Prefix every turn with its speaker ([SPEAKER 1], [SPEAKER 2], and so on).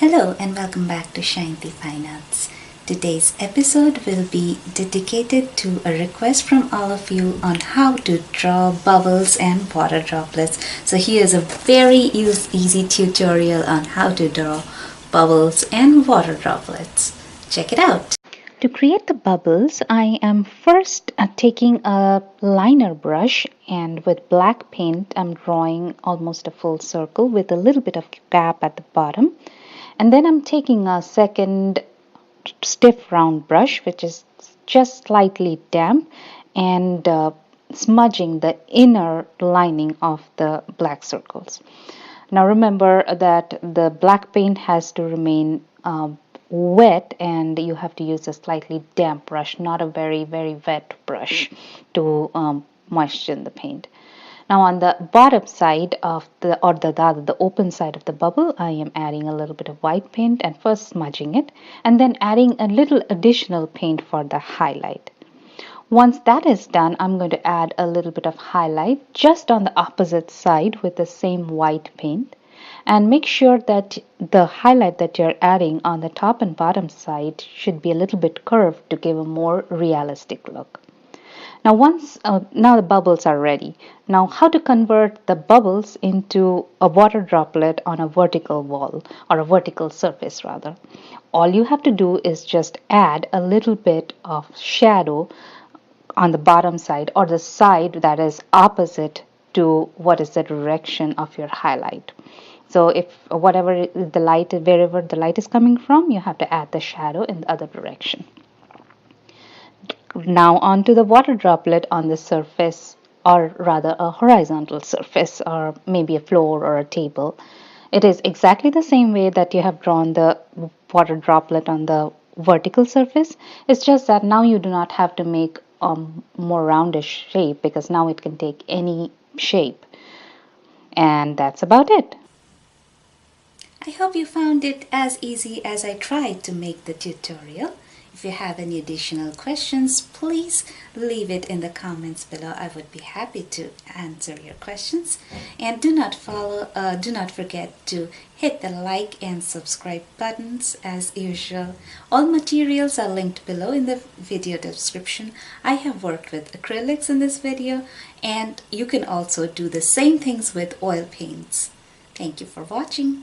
[SPEAKER 1] Hello and welcome back to Shanti Fine Arts. Today's episode will be dedicated to a request from all of you on how to draw bubbles and water droplets. So here's a very easy tutorial on how to draw bubbles and water droplets. Check it out. To create the bubbles, I am first taking a liner brush, and with black paint I'm drawing almost a full circle with a little bit of gap at the bottom. And then I'm taking a second stiff round brush, which is just slightly damp, and smudging the inner lining of the black circles. Now remember that the black paint has to remain wet, and you have to use a slightly damp brush, not a very wet brush, to moisten the paint. Now on the bottom side of the open side of the bubble, I am adding a little bit of white paint and first smudging it, and then adding a little additional paint for the highlight. Once that is done, I'm going to add a little bit of highlight just on the opposite side with the same white paint. And make sure that the highlight that you're adding on the top and bottom side should be a little bit curved to give a more realistic look. Now now the bubbles are ready. Now how to convert the bubbles into a water droplet on a vertical wall, or a vertical surface rather. All you have to do is just add a little bit of shadow on the bottom side, or the side that is opposite to what is the direction of your highlight. So if wherever the light is coming from, you have to add the shadow in the other direction. Now onto the water droplet on the surface, or rather a horizontal surface, or maybe a floor or a table. It is exactly the same way that you have drawn the water droplet on the vertical surface. It's just that now you do not have to make a more roundish shape, because now it can take any shape. And that's about it. I hope you found it as easy as I tried to make the tutorial. If you have any additional questions, please leave it in the comments below. I would be happy to answer your questions. And do not forget to hit the like and subscribe buttons as usual. All materials are linked below in the video description. I have worked with acrylics in this video, and you can also do the same things with oil paints. Thank you for watching.